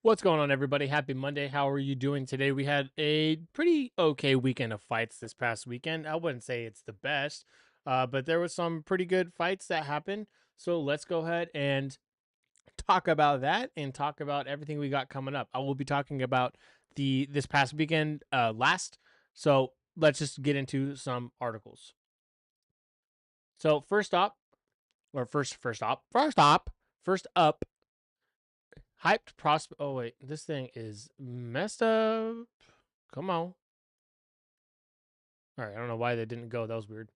What's going on, everybody? Happy Monday. How are you doing today? We had a pretty okay weekend of fights this past weekend. I wouldn't say it's the best, but there was some pretty good fights that happened. So let's go ahead and talk about that and talk about everything we got coming up. I will be talking about this past weekend last. So let's just get into some articles. So first up, hyped prospect. Oh wait, this thing is messed up. Come on. All right, I don't know why they didn't go. That was weird.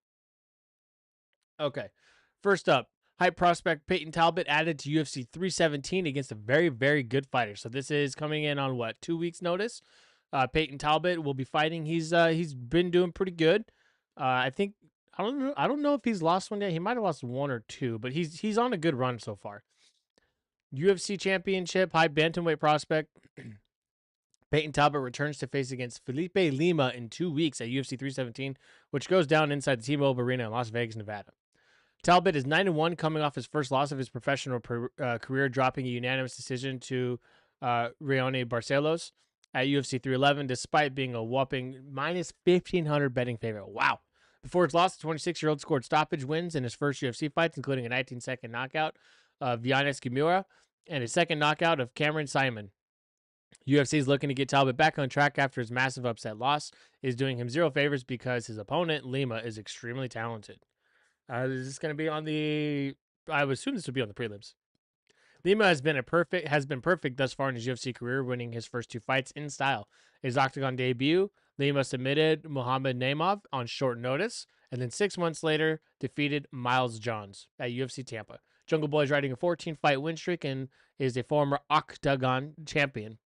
Okay. First up, hype prospect Peyton Talbot added to UFC 317 against a very, very good fighter. So this is coming in on what, 2 weeks notice? Peyton Talbot will be fighting. He's been doing pretty good. I think I don't know if he's lost one yet. He might have lost one or two, but he's on a good run so far. UFC Championship high bantamweight prospect Peyton Talbot returns to face against Felipe Lima in 2 weeks at UFC 317, which goes down inside the T-Mobile Arena in Las Vegas, Nevada. Talbot is 9-1, coming off his first loss of his professional career, dropping a unanimous decision to Raoni Barcelos at UFC 311, despite being a whopping minus 1,500 betting favorite. Wow. Before his loss, the 26-year-old scored stoppage wins in his first UFC fights, including a 19-second knockout of Giannis Kimura and a second knockout of Cameron Simon. UFC is looking to get Talbot back on track after his massive upset loss is doing him zero favors because his opponent, Lima, is extremely talented. Is this going to be on the? I would assume this would be on the prelims. Lima has been perfect thus far in his UFC career, winning his first two fights in style. His octagon debut, Lima submitted Muhammad Naimov on short notice, and then 6 months later defeated Miles Johns at UFC Tampa. Jungle Boy is riding a 14-fight win streak and is a former octagon champion.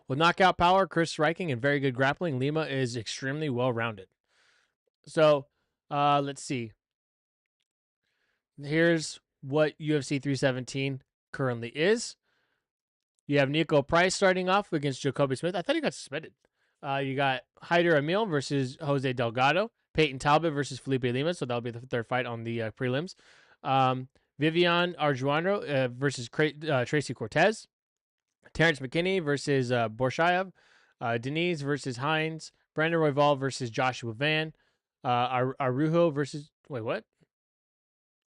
With knockout power, Chris striking, and very good grappling, Lima is extremely well-rounded. So, let's see. Here's what UFC 317 currently is. You have Nico Price starting off against Jacoby Smith. I thought he got suspended. You got Hyder Emil versus Jose Delgado. Peyton Talbot versus Felipe Lima. So that'll be the third fight on the prelims. Vivian Arjuano versus Tracy Cortez. Terrence McKinney versus Borshayev. Denise versus Hines. Brandon Royval versus Joshua Van. Arujo versus... Wait, what?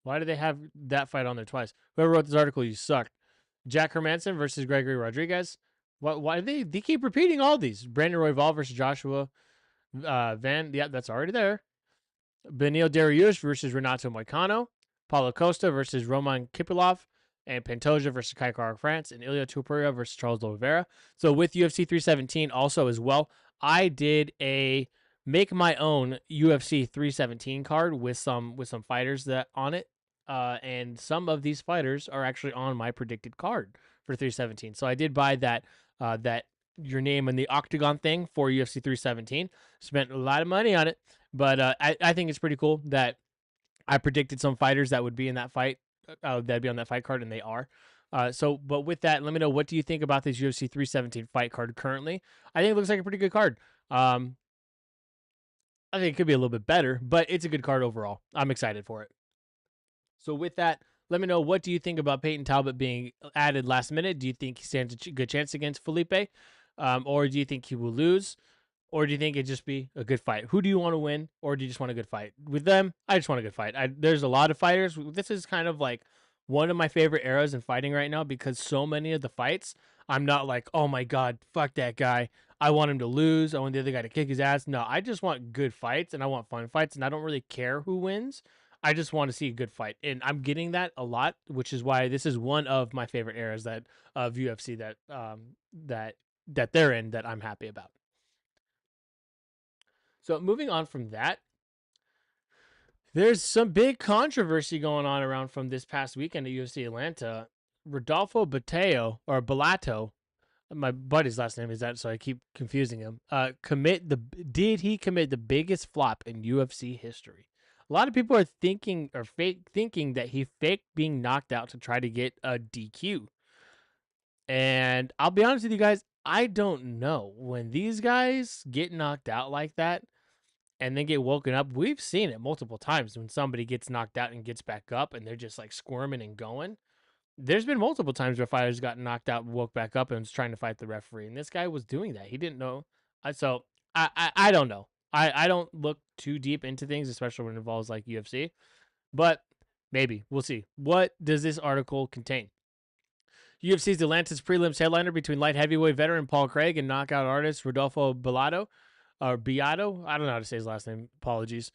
Why do they have that fight on there twice? Whoever wrote this article, you suck. Jack Hermanson versus Gregory Rodriguez. Why do they keep repeating all these? Brandon Royval versus Joshua Van. Yeah, that's already there. Benil Dariush versus Renato Moicano. Paulo Costa versus Roman Kipilov. And Pantoja versus Kai Kara France. And Ilya Tupuria versus Charles Oliveira. So with UFC 317 also as well, I did a make my own UFC 317 card with some fighters that on it. And some of these fighters are actually on my predicted card for 317. So I did buy that your name in the octagon thing for UFC 317. Spent a lot of money on it, but I think it's pretty cool that I predicted some fighters that would be in that fight, that'd be on that fight card, and they are. But with that, let me know, what do you think about this UFC 317 fight card currently? I think it looks like a pretty good card. I think it could be a little bit better, but it's a good card overall. I'm excited for it. So with that, let me know, what do you think about Peyton Talbot being added last minute? Do you think he stands a good chance against Felipe? Or do you think he will lose? Or do you think it'd just be a good fight? Who do you want to win? Or do you just want a good fight? With them, I just want a good fight. There's a lot of fighters. This is kind of like one of my favorite eras in fighting right now, because so many of the fights, I'm not like, oh my God, fuck that guy. I want him to lose. I want the other guy to kick his ass. No, I just want good fights, and I want fun fights, and I don't really care who wins. I just want to see a good fight, and I'm getting that a lot, which is why this is one of my favorite eras that of UFC that they're in, that I'm happy about. So moving on from that, there's some big controversy going on around from this past weekend at UFC Atlanta. Rodolfo Bellato, my buddy's last name is that, so I keep confusing him. Did he commit the biggest flop in UFC history? A lot of people are thinking that he faked being knocked out to try to get a DQ. And I'll be honest with you guys, I don't know. When these guys get knocked out like that and then get woken up, we've seen it multiple times when somebody gets knocked out and gets back up and they're just like squirming and going. there's been multiple times where fighters got knocked out, woke back up, and was trying to fight the referee, and this guy was doing that. He didn't know. So I don't know. I don't look too deep into things, especially when it involves like UFC, but maybe we'll see. What does this article contain? UFC's Atlantis prelims headliner between light heavyweight veteran Paul Craig and knockout artist Rodolfo Bellato, or Beato. I don't know how to say his last name. Apologies.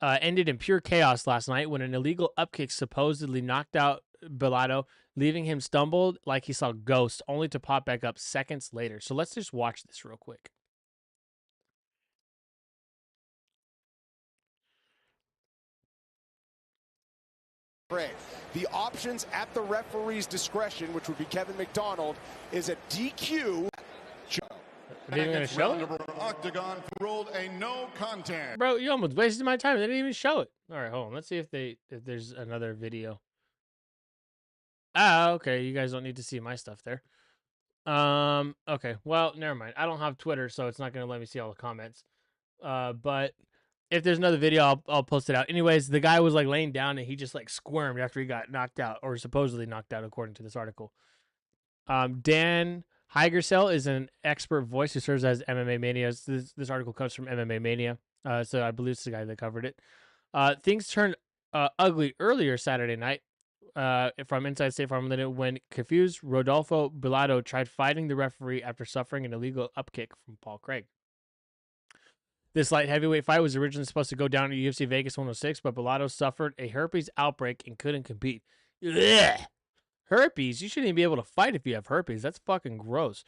Ended in pure chaos last night when an illegal upkick supposedly knocked out Bellato, leaving him stumbled like he saw ghosts, only to pop back up seconds later. So let's just watch this real quick. The options at the referee's discretion, which would be Kevin McDonald, is a DQ. Are they even going to show it? Octagon ruled a no contest. Bro, you almost wasted my time. They didn't even show it. All right, hold on. Let's see if there's another video. Ah, okay. You guys don't need to see my stuff there. Okay. Well, never mind. I don't have Twitter, so it's not going to let me see all the comments. But if there's another video, I'll post it out. Anyways, the guy was like laying down and he just like squirmed after he got knocked out, or supposedly knocked out, according to this article. Dan Heigersell is an expert voice who serves as MMA Mania. This article comes from MMA Mania, so I believe it's the guy that covered it. Things turned ugly earlier Saturday night from Inside State Farm Limited when confused Rodolfo Bellato tried fighting the referee after suffering an illegal upkick from Paul Craig. This light heavyweight fight was originally supposed to go down at UFC Vegas 106, but Bellato suffered a herpes outbreak and couldn't compete. Ugh. Herpes? You shouldn't even be able to fight if you have herpes. That's fucking gross.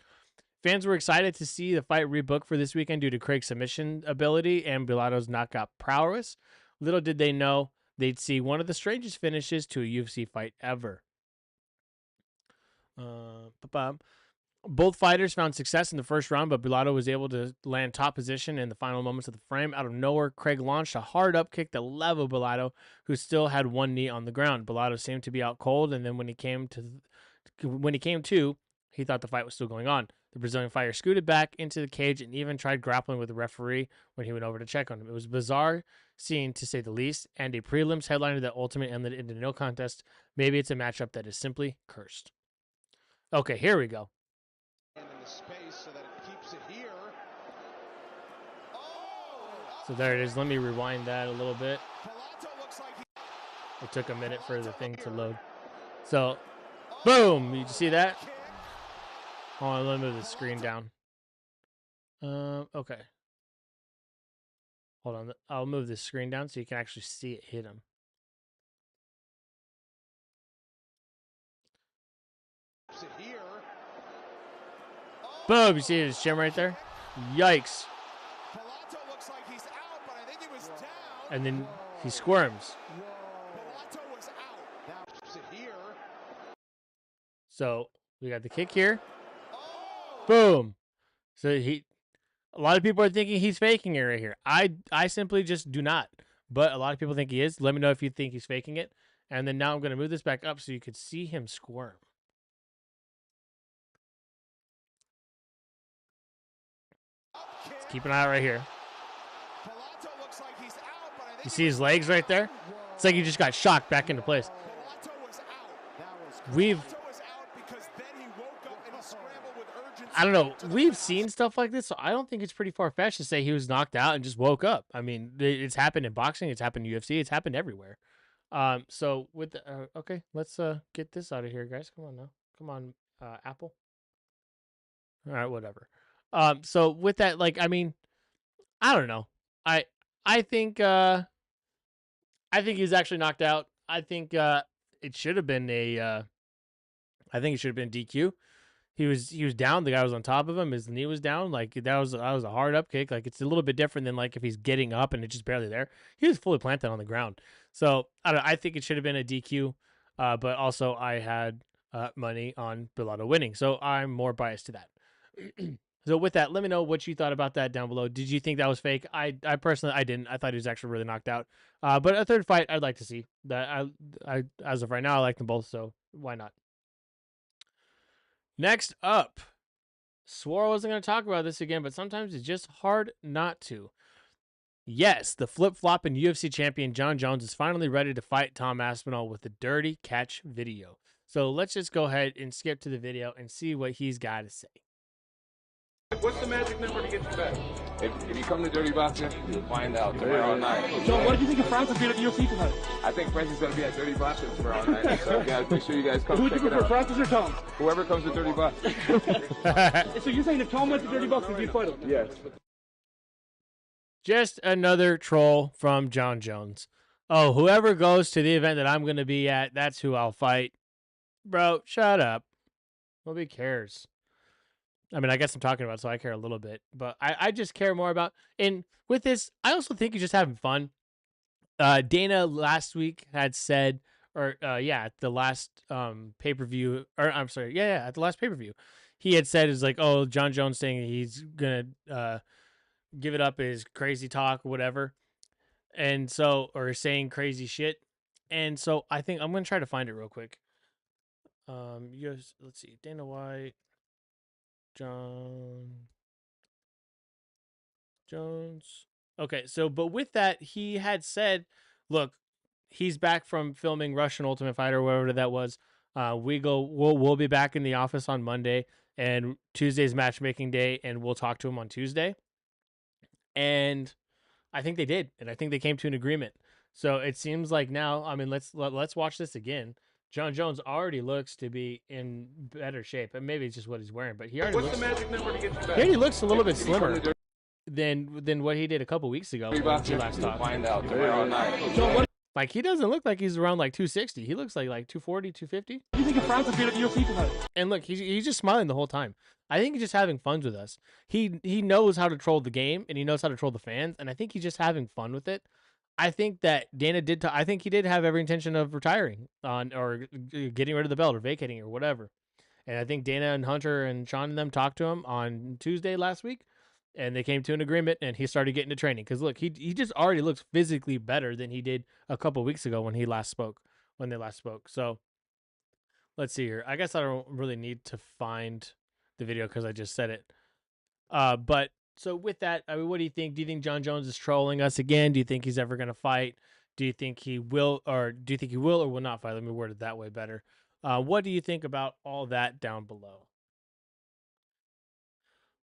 Fans were excited to see the fight rebooked for this weekend due to Craig's submission ability and Bellato's knockout prowess. Little did they know they'd see one of the strangest finishes to a UFC fight ever. Both fighters found success in the first round, but Bellato was able to land top position in the final moments of the frame. Out of nowhere, Craig launched a hard up kick that leveled Bellato, who still had one knee on the ground. Bellato seemed to be out cold, and then when he came to, he thought the fight was still going on. The Brazilian fighter scooted back into the cage and even tried grappling with the referee when he went over to check on him. It was a bizarre scene, to say the least, and a prelims headliner that ultimately ended in a no contest. Maybe it's a matchup that is simply cursed. Okay, here we go. In the space so that it keeps it here. So there it is. Let me rewind that a little bit. It took a minute for the thing to load. So, boom! You see that? Hold on, let me move the screen down. Okay. Hold on. I'll move the screen down so you can actually see it hit him. Boom! You see his chin right there? Yikes. And then he squirms. So we got the kick here. Boom. So a lot of people are thinking he's faking it right here. I simply just do not. But a lot of people think he is. Let me know if you think he's faking it. And then now I'm going to move this back up so you could see him squirm. Let's keep an eye out right here. You see his legs right there? It's like he just got shocked back into place. I don't know. We've seen stuff like this, so I don't think it's pretty far-fetched to say he was knocked out and just woke up. I mean, it's happened in boxing. It's happened in UFC. It's happened everywhere. So with the, okay, let's get this out of here, guys. Come on now. Come on, Apple. All right, whatever. So with that, like, I mean, I don't know. I think he's actually knocked out. I think it should have been DQ. He was down. The guy was on top of him. His knee was down. Like that was a hard up kick. Like it's a little bit different than like if he's getting up and it's just barely there. He was fully planted on the ground. So I think it should have been a DQ. But also I had money on Bellato winning, so I'm more biased to that. So with that, let me know what you thought about that down below. Did you think that was fake? I personally, I didn't. I thought he was actually really knocked out. But a third fight, I'd like to see. That I as of right now, I like them both, so why not? Next up, swore I wasn't going to talk about this again, but sometimes it's just hard not to. Yes, the flip-flopping UFC champion John Jones is finally ready to fight Tom Aspinall with the dirty catch video. So let's just go ahead and skip to the video and see what he's got to say. What's the magic number to get you back? If you come to Dirty Boxing, you'll find out tomorrow night. So what do you think of Francis being at the UFC tonight? I think Francis is going to be at Dirty Boxing tomorrow night. So guys, make sure you guys come Who would you check it prefer, out. Francis or Tom? Whoever comes to Dirty Boxing. So you're saying if Tom went to Dirty Boxing, you'd fight him? Yes. Just another troll from John Jones. Oh, whoever goes to the event that I'm going to be at, that's who I'll fight. Bro, shut up. Nobody cares. I mean, I guess I'm talking about, so I care a little bit. But I just care more about... And with this, I also think he's just having fun. Dana last week had said... at the last pay-per-view... at the last pay-per-view. He had said, is like, oh, John Jones saying he's going to give it up his crazy talk or whatever. And so... Or saying crazy shit. And so I think... I'm going to try to find it real quick. Let's see. Dana White... John Jones. Okay, so but with that, he had said, look, he's back from filming Russian Ultimate Fighter or whatever that was. We'll be back in the office on Monday, and Tuesday's matchmaking day, and we'll talk to him on Tuesday. And I think they did, and I think they came to an agreement. So it seems like now, I mean, let's watch this again. John Jones already looks to be in better shape, and maybe it's just what he's wearing. But he already What's the magic number to get you back? he already looks a little bit slimmer than what he did a couple weeks ago when we last You'll talked. find out tomorrow night. So what Like, he doesn't look like he's around like 260. He looks like 240, 250. do you think of Francis being at the UFC tonight? And look, he's just smiling the whole time. I think he's just having fun with us. He knows how to troll the game, and he knows how to troll the fans, and I think he's just having fun with it. I think that Dana did. I think he did have every intention of retiring or getting rid of the belt or vacating it or whatever. And I think Dana and Hunter and Sean and them talked to him on Tuesday last week, and they came to an agreement, and he started getting to training. Because look, he just already looks physically better than he did a couple weeks ago when they last spoke. So let's see here. I guess I don't really need to find the video because I just said it. But so with that, I mean, what do you think? Do you think John Jones is trolling us again? Do you think he's ever going to fight? Do you think he will, or will not fight? Let me word it that way better. What do you think about all that down below?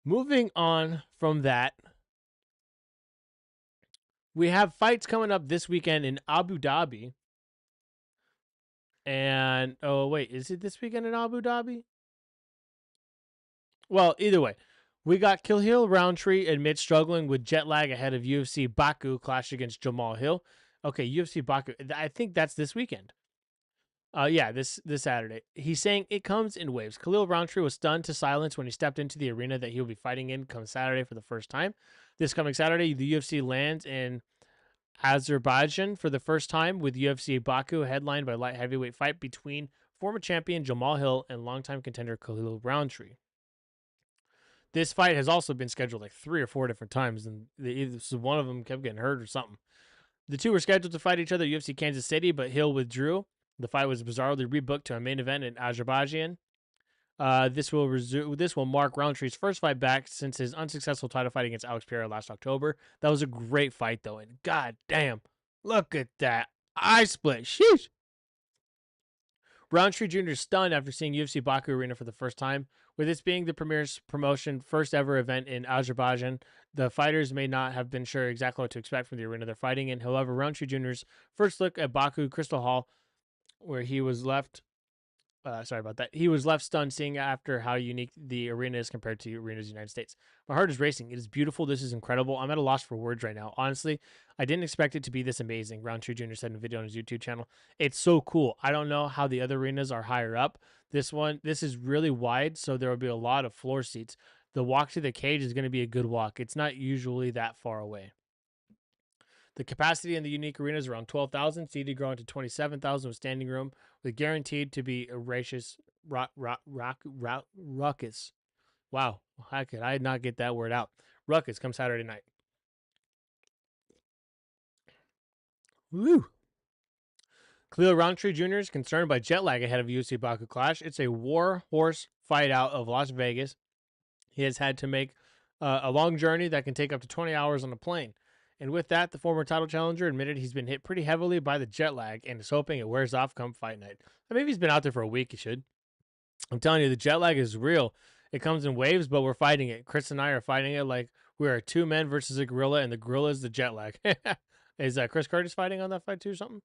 Moving on from that, we have fights coming up this weekend in Abu Dhabi. And, oh, wait, is it this weekend in Abu Dhabi? Well, either way, we got Khalil Roundtree admits struggling with jet lag ahead of UFC Baku clash against Jamal Hill. Okay, UFC Baku. I think that's this weekend. This Saturday. He's saying it comes in waves. Khalil Roundtree was stunned to silence when he stepped into the arena that he'll be fighting in come Saturday for the first time. This coming Saturday, the UFC lands in Azerbaijan for the first time with UFC Baku headlined by light heavyweight fight between former champion Jamal Hill and longtime contender Khalil Roundtree. This fight has also been scheduled like 3 or 4 different times, and one of them kept getting hurt or something. The two were scheduled to fight each other at UFC Kansas City, but Hill withdrew. The fight was bizarrely rebooked to a main event in Azerbaijan. This will mark Roundtree's first fight back since his unsuccessful title fight against Alex Pereira last October. That was a great fight, though, and god damn, look at that eye split. Sheesh. Roundtree Jr. is stunned after seeing UFC Baku Arena for the first time. With this being the premier promotion first ever event in Azerbaijan, the fighters may not have been sure exactly what to expect from the arena they're fighting in. However, Roundtree Jr.'s first look at Baku Crystal Hall, where he was left he was left stunned seeing after how unique the arena is compared to arenas in the United States. My heart is racing. It is beautiful. This is incredible. I'm at a loss for words right now. Honestly, I didn't expect it to be this amazing, Roundtree Jr. said in a video on his YouTube channel. It's so cool. I don't know how the other arenas are higher up. This is really wide, so there will be a lot of floor seats. The walk to the cage is going to be a good walk. It's not usually that far away. The capacity in the unique arena is around 12,000, seated growing to 27,000 with standing room, with guaranteed to be a raucous ruckus. Wow, how could I not get that word out? Ruckus come Saturday night. Woo! Khalil Roundtree Jr. is concerned by jet lag ahead of UFC Baku Clash. It's a war horse fight out of Las Vegas. He has had to make a long journey that can take up to 20 hours on a plane. And with that, the former title challenger admitted he's been hit pretty heavily by the jet lag and is hoping it wears off come fight night. Maybe he's been out there for a week. He should. I'm telling you, the jet lag is real. It comes in waves, but we're fighting it. Chris and I are fighting it like we are two men versus a gorilla, and the gorilla is the jet lag. Is Chris Curtis fighting on that fight too or something?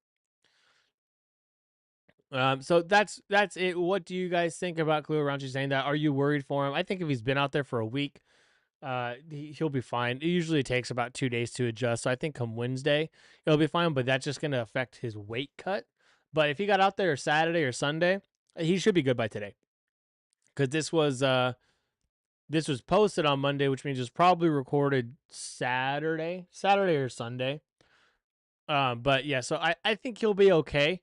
So that's it. What do you guys think about Khalil Rountree saying that? Are you worried for him? I think if he's been out there for a week, he'll be fine. It usually takes about 2 days to adjust. So I think come Wednesday, it'll be fine, but that's just going to affect his weight cut. But if he got out there Saturday or Sunday, he should be good by today. Because this was posted on Monday, which means it was probably recorded Saturday or Sunday. But yeah, so I think he'll be okay.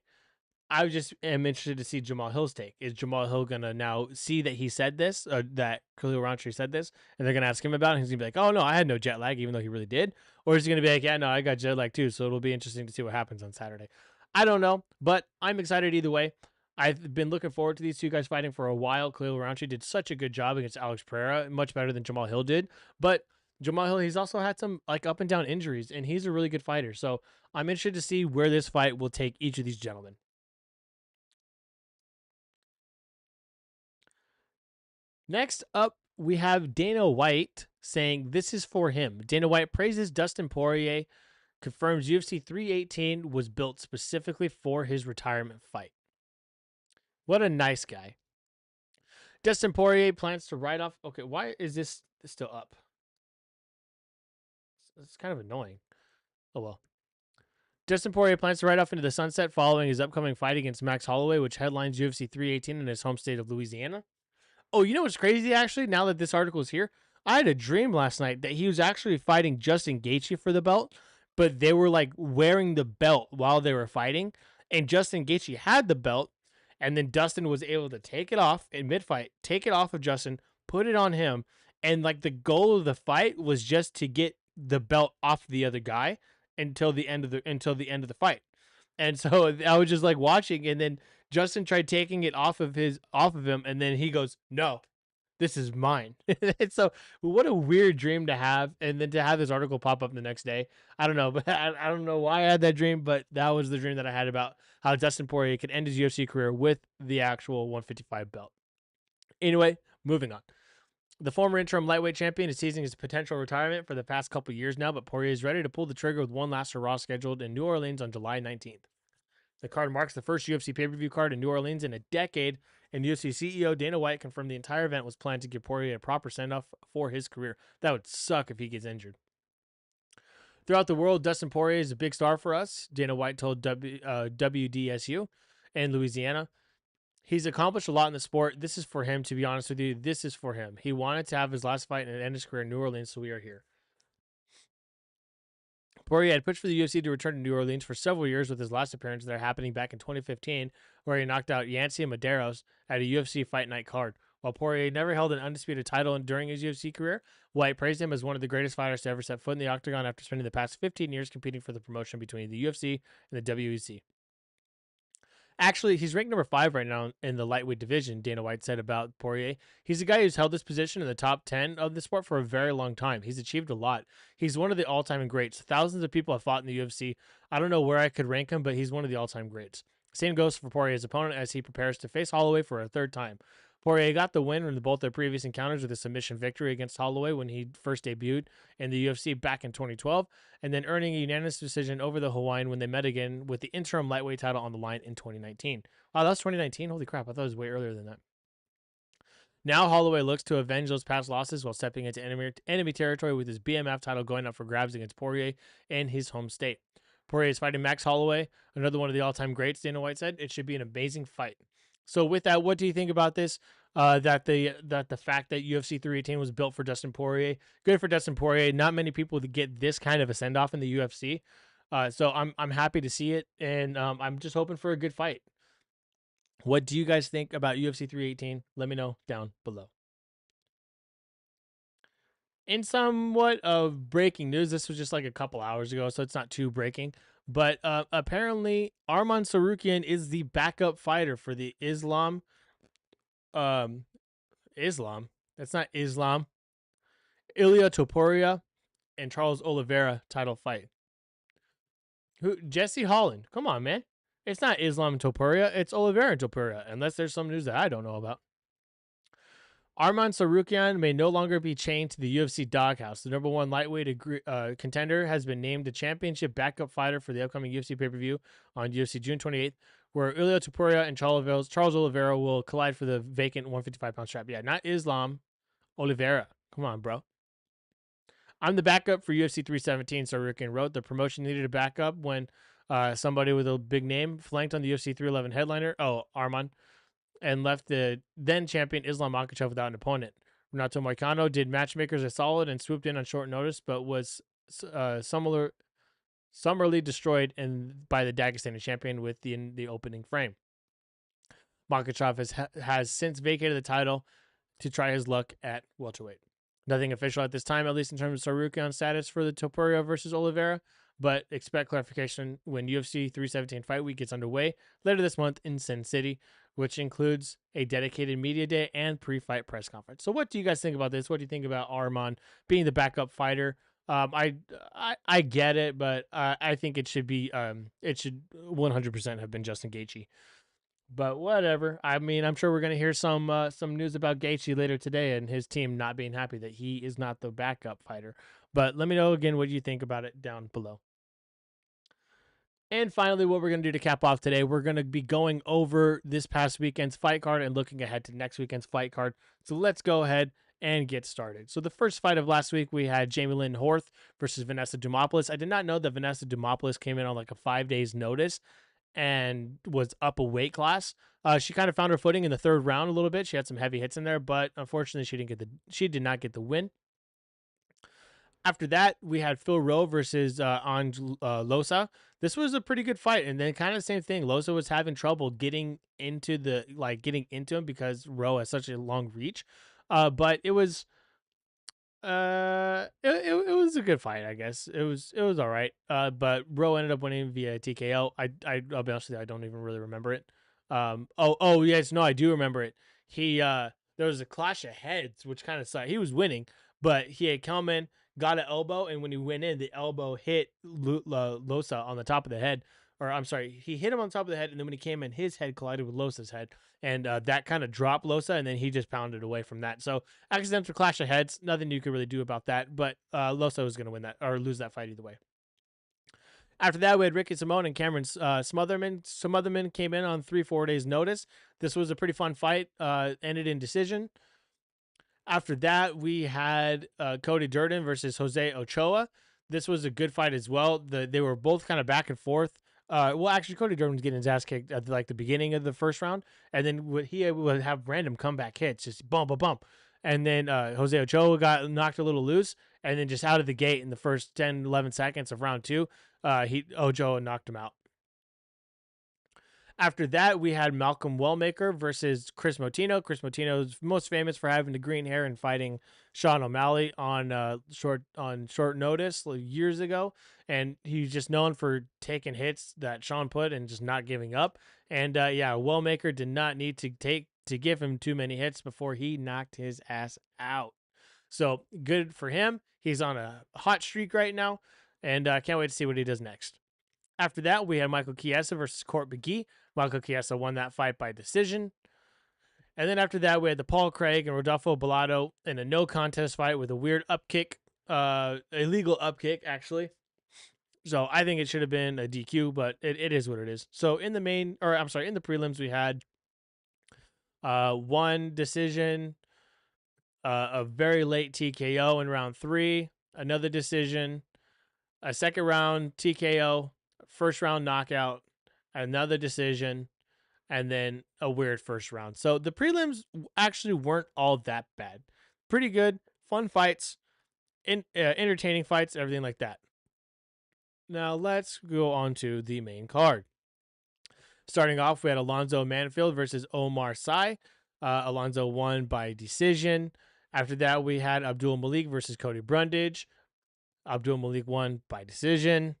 I just am interested to see Jamal Hill's take. Is Jamal Hill gonna now see that he said this, or that Khalil Rountree said this, and they're gonna ask him about it? And he's gonna be like, "Oh no, I had no jet lag," even though he really did. Or is he gonna be like, "Yeah, no, I got jet lag too." So it'll be interesting to see what happens on Saturday. I don't know, but I'm excited either way. I've been looking forward to these two guys fighting for a while. Khalil Rountree did such a good job against Alex Pereira, much better than Jamal Hill did. But Jamal Hill, he's also had some like up and down injuries, and he's a really good fighter. So I'm interested to see where this fight will take each of these gentlemen. Next up, we have Dana White saying this is for him. Dana White praises Dustin Poirier, confirms UFC 318 was built specifically for his retirement fight. What a nice guy. Dustin Poirier plans to write off. Okay, why is this still up? It's kind of annoying. Oh well. Dustin Poirier plans to ride off into the sunset following his upcoming fight against Max Holloway, which headlines UFC 318 in his home state of Louisiana. Oh, you know what's crazy, actually, now that this article is here? I had a dream last night that he was actually fighting Justin Gaethje for the belt, but they were, like, wearing the belt while they were fighting, and Justin Gaethje had the belt, and then Dustin was able to take it off in mid-fight, take it off of Justin, put it on him, and, like, the goal of the fight was just to get the belt off the other guy until the end of the fight. And so I was just, like, watching, and then Justin tried taking it off of him, and then he goes, "No, this is mine." And so, what a weird dream to have, and then to have this article pop up the next day. I don't know, but I don't know why I had that dream, but that was the dream that I had about how Dustin Poirier could end his UFC career with the actual 155 belt. Anyway, moving on. The former interim lightweight champion is teasing his potential retirement for the past couple years now, but Poirier is ready to pull the trigger with one last hurrah scheduled in New Orleans on July 19th. The card marks the first UFC pay-per-view card in New Orleans in a decade, and UFC CEO Dana White confirmed the entire event was planned to give Poirier a proper send-off for his career. That would suck if he gets injured. Throughout the world, Dustin Poirier is a big star for us, Dana White told WDSU in Louisiana. He's accomplished a lot in the sport. This is for him, to be honest with you. This is for him. He wanted to have his last fight and end his career in New Orleans, so we are here. Poirier had pushed for the UFC to return to New Orleans for several years, with his last appearance there happening back in 2015, where he knocked out Yancy Medeiros at a UFC Fight Night card. While Poirier never held an undisputed title during his UFC career, White praised him as one of the greatest fighters to ever set foot in the octagon after spending the past 15 years competing for the promotion between the UFC and the WEC. Actually, he's ranked number 5 right now in the lightweight division, Dana White said about Poirier. He's a guy who's held this position in the top 10 of the sport for a very long time. He's achieved a lot. He's one of the all-time greats. Thousands of people have fought in the UFC. I don't know where I could rank him, but he's one of the all-time greats. Same goes for Poirier's opponent as he prepares to face Holloway for a third time. Poirier got the win in both their previous encounters with a submission victory against Holloway when he first debuted in the UFC back in 2012, and then earning a unanimous decision over the Hawaiian when they met again with the interim lightweight title on the line in 2019. Wow, that was 2019? Holy crap, I thought it was way earlier than that. Now Holloway looks to avenge those past losses while stepping into enemy territory with his BMF title going up for grabs against Poirier in his home state. Poirier is fighting Max Holloway, another one of the all-time greats, Dana White said. It should be an amazing fight. So with that, what do you think about this? That the fact that UFC 318 was built for Dustin Poirier, good for Dustin Poirier. Not many people get this kind of a send off in the UFC, so I'm happy to see it, and I'm just hoping for a good fight. What do you guys think about UFC 318? Let me know down below. In somewhat of breaking news, this was just like a couple hours ago, so it's not too breaking. But apparently, Arman Tsarukyan is the backup fighter for the Islam. That's not Islam. Ilia Topuria and Charles Oliveira title fight. Jesse Holland. Come on, man. It's not Islam and Topuria. It's Oliveira and Topuria, unless there's some news that I don't know about. Arman Sarukian may no longer be chained to the UFC doghouse. The number one lightweight contender has been named the championship backup fighter for the upcoming UFC pay-per-view on UFC June 28th, where Ilia Topuria and Charles Oliveira will collide for the vacant 155-pound strap. Yeah, not Islam, Oliveira. Come on, bro. I'm the backup for UFC 317, Sarukian wrote. The promotion needed a backup when somebody with a big name flanked on the UFC 311 headliner, Arman, and left the then champion Islam Makhachev without an opponent. Renato Moicano did matchmakers a solid and swooped in on short notice, but was summarily destroyed by the Dagestani champion within the opening frame. Makhachev has since vacated the title to try his luck at welterweight. Nothing official at this time, at least in terms of Sarukian status for the Topuria versus Oliveira, but expect clarification when UFC 317 Fight Week gets underway later this month in Sin City, which includes a dedicated media day and pre-fight press conference. So what do you guys think about this? What do you think about Arman being the backup fighter? I get it, but I think it should 100% have been Justin Gaethje. But whatever. I mean, I'm sure we're going to hear some news about Gaethje later today and his team not being happy that he is not the backup fighter. But let me know again what you think about it down below. And finally, what we're going to do to cap off today, we're going to be going over this past weekend's fight card and looking ahead to next weekend's fight card. So let's go ahead and get started. So the first fight of last week, we had Jamie Lynn Horth versus Vanessa Dumopoulos. I did not know that Vanessa Dumopoulos came in on like a 5 days notice and was up a weight class. She kind of found her footing in the third round a little bit. She had some heavy hits in there, but unfortunately she did not get the win. After that, we had Phil Rowe versus Ange Losa. This was a pretty good fight, and then kind of the same thing. Losa was having trouble getting into him because Rowe has such a long reach. But it was it was a good fight, I guess. It was all right. But Rowe ended up winning via TKO. I'll be honest with you, I don't even really remember it. Yes, no, I do remember it. There was a clash of heads, which kind of sucked. He was winning, but he had come in, got an elbow, and when he went in, the elbow hit Losa on the top of the head. Or I'm sorry, he hit him on top of the head, and then when he came in, his head collided with Losa's head, and that kind of dropped Losa, and then he just pounded away from that. So accidental clash of heads, nothing you could really do about that, but Losa was going to win that or lose that fight either way. After that, we had Ricky Simone and Cameron Smotherman. Smotherman came in on 3-4 days notice. This was a pretty fun fight, ended in decision. After that, we had Cody Durden versus Jose Ochoa. This was a good fight as well. They were both kind of back and forth. Actually, Cody Durden was getting his ass kicked at the beginning of the first round, and then he would have random comeback hits, just bump, bump, bump. And then Jose Ochoa got knocked a little loose, and then just out of the gate in the first 10, 11 seconds of round 2, Ochoa knocked him out. After that, we had Malcolm Wellmaker versus Chris Motino. Chris Motino is most famous for having the green hair and fighting Sean O'Malley on short notice years ago, and he's just known for taking hits that Sean put and just not giving up. And Wellmaker did not need to give him too many hits before he knocked his ass out. So good for him. He's on a hot streak right now, and can't wait to see what he does next. After that, we had Michael Chiesa versus Court McGee. Michael Chiesa won that fight by decision. And then after that, we had the Paul Craig and Rodolfo Bellato in a no contest fight with a weird upkick, illegal upkick, actually. So I think it should have been a DQ, but it is what it is. So in the prelims, we had one decision, a very late TKO in round 3, another decision, a second round TKO, first round knockout, another decision, and then a weird first round. So the prelims actually weren't all that bad. Pretty good, fun fights, entertaining fights, everything like that. Now let's go on to the main card. Starting off, we had Alonzo Manfield versus Omar Sy. Alonzo won by decision. After that, we had Abdul Malik versus Cody Brundage. Abdul Malik won by decision.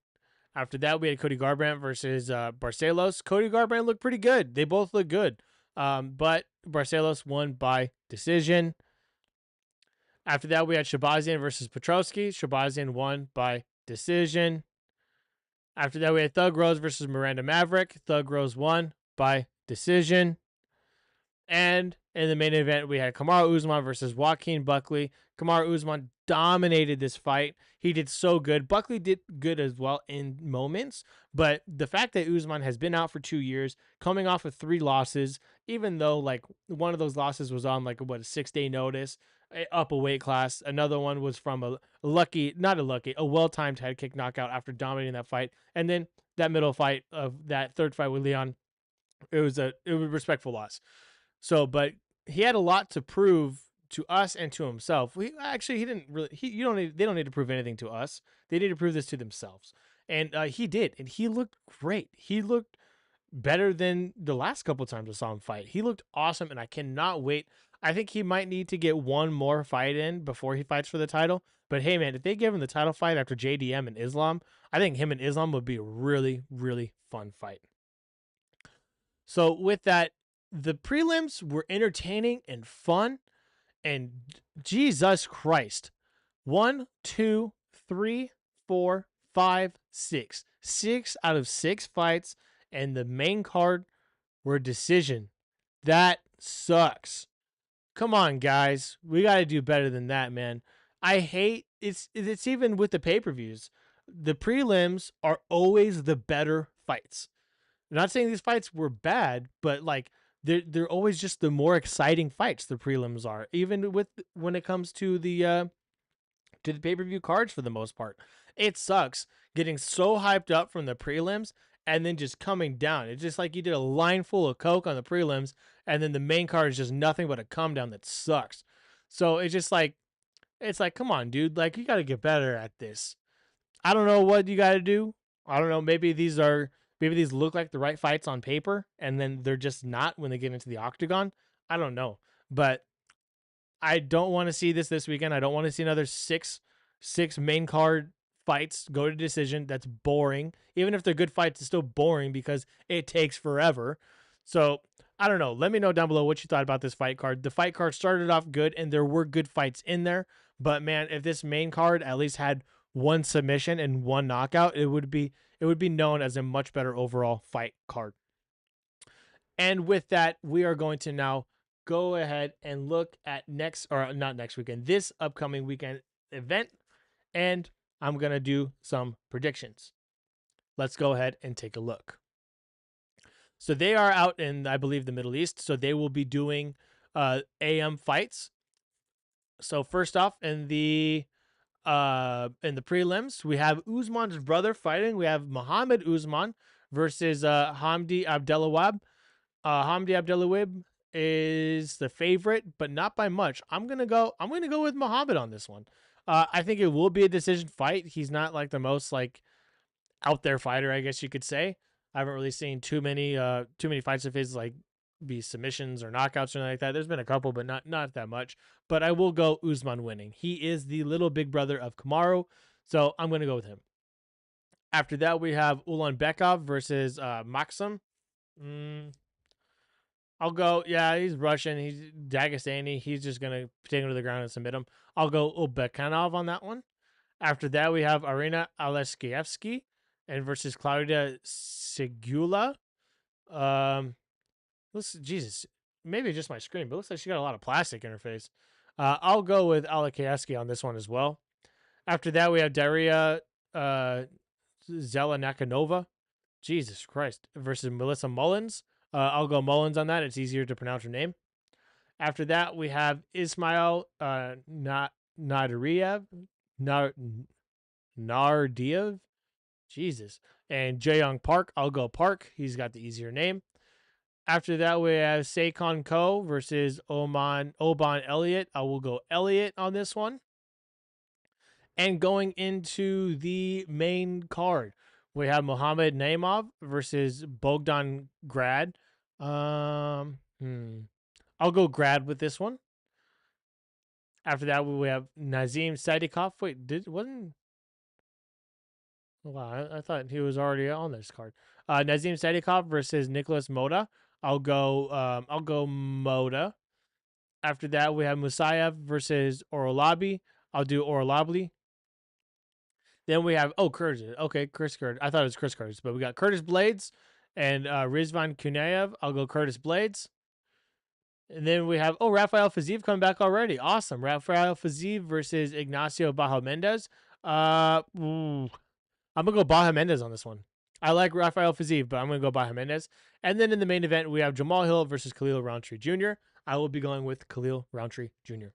After that, we had Cody Garbrandt versus Barcelos. Cody Garbrandt looked pretty good. They both look good. But Barcelos won by decision. After that, we had Shabazian versus Petrosky. Shabazian won by decision. After that, we had Thug Rose versus Miranda Maverick. Thug Rose won by decision. And in the main event, we had Kamaru Usman versus Joaquin Buckley. Kamaru Usman dominated this fight. He did so good. Buckley did good as well in moments, but the fact that Usman has been out for 2 years, coming off of 3 losses, even though like one of those losses was on like a 6-day notice, up a weight class. Another one was from a well-timed head kick knockout after dominating that fight, and then that middle fight of that third fight with Leon, it was a respectful loss. So, but he had a lot to prove to us and to himself. He didn't really. They don't need to prove anything to us. They need to prove this to themselves, and he did, and he looked great. He looked better than the last couple times I saw him fight. He looked awesome, and I cannot wait. I think he might need to get one more fight in before he fights for the title. But hey, man, if they give him the title fight after JDM and Islam, I think him and Islam would be a really, really fun fight. So with that, the prelims were entertaining and fun, and Jesus Christ, 1, 2, 3, 4, 5, 6, 6 out of 6 fights, and the main card were decision. That sucks. Come on, guys, we got to do better than that, man. I hate it's even with the pay-per-views. The prelims are always the better fights. I'm not saying these fights were bad, but like they're always just the more exciting fights. The prelims are, even with when it comes to the pay-per-view cards for the most part. It sucks getting so hyped up from the prelims and then just coming down. It's just like you did a line full of coke on the prelims, and then the main card is just nothing but a come down that sucks. So it's just like come on, dude, like you got to get better at this. I don't know what you got to do. I don't know. Maybe these look like the right fights on paper, and then they're just not when they get into the octagon. I don't know, but I don't want to see this weekend. I don't want to see another six main card fights go to decision. That's boring. Even if they're good fights, it's still boring because it takes forever. So I don't know. Let me know down below what you thought about this fight card. The fight card started off good, and there were good fights in there. But man, if this main card at least had one submission and one knockout, it would be known as a much better overall fight card. And with that, we are going to now go ahead and look at this upcoming weekend event, and I'm going to do some predictions. Let's go ahead and take a look. So they are out in, I believe, the Middle East, so they will be doing AM fights. So first off, in the prelims, we have Usman's brother fighting. We have Muhammad Usman versus Hamdi Abdelawab. Hamdi Abdelawab is the favorite, but not by much. I'm gonna go with Muhammad on this one. I think it will be a decision fight. He's not like the most like out there fighter, I guess you could say. I haven't really seen too many fights of his like be submissions or knockouts or anything like that. There's been a couple, but not that much. But I will go Usman winning. He is the little big brother of Kamaru, so I'm going to go with him. After that, we have Ulanbekov versus Maxim. I'll go, yeah, he's Russian. He's Dagestani. He's just going to take him to the ground and submit him. I'll go Ulbekanov on that one. After that, we have Arina Aleskievsky and versus Claudia Segula. Jesus, maybe just my screen, but it looks like she got a lot of plastic in her face. I'll go with Aleskievsky on this one as well. After that, we have Daria Zelanakanova. Jesus Christ. Versus Melissa Mullins. I'll go Mullins on that. It's easier to pronounce her name. After that, we have Ismail Nardiev. Jesus. And Jaeyoung Park. I'll go Park. He's got the easier name. After that, we have Saikon Ko versus Oban Elliott. I will go Elliott on this one. And going into the main card, we have Muhammad Naimov versus Bogdan Grad. I'll go Grad with this one. After that, we have Nazim Sadikov. Wait, wow, I thought he was already on this card. Nazim Sadikov versus Nicholas Moda. I'll go Moda. After that, we have Musayev versus Orolabi. I'll do Orolabi. Then we have Curtis. Okay, Chris Curtis. I thought it was Chris Curtis, but we got Curtis Blades and Rizvan Kunayev. I'll go Curtis Blades. And then we have Rafael Fiziev coming back already. Awesome. Rafael Fiziev versus Ignacio Baja Mendez. I'm gonna go Baja Mendez on this one. I like Rafael Fiziev, but I'm gonna go Baja Mendez. And then in the main event, we have Jamal Hill versus Khalil Roundtree Jr. I will be going with Khalil Roundtree Jr.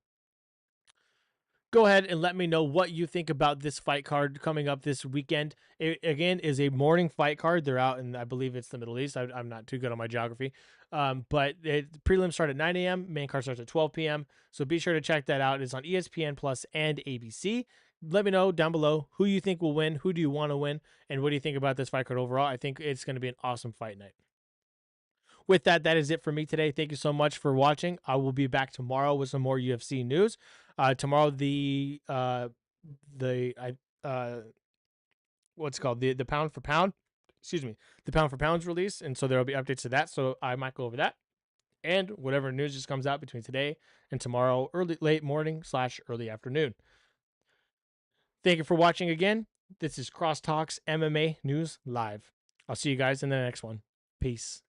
Go ahead and let me know what you think about this fight card coming up this weekend. It, again, is a morning fight card. They're out in, I believe it's the Middle East. I'm not too good on my geography. But the prelims start at 9 a.m. Main card starts at 12 p.m. So be sure to check that out. It's on ESPN Plus and ABC. Let me know down below who you think will win, who do you want to win, and what do you think about this fight card overall. I think it's going to be an awesome fight night. With that, that is it for me today. Thank you so much for watching. I will be back tomorrow with some more UFC news. Tomorrow, what's it called, the pound for pound, the pound for pounds release, and so there will be updates to that. So I might go over that and whatever news just comes out between today and tomorrow, late morning / early afternoon. Thank you for watching again. This is CrossTalks MMA News Live. I'll see you guys in the next one. Peace.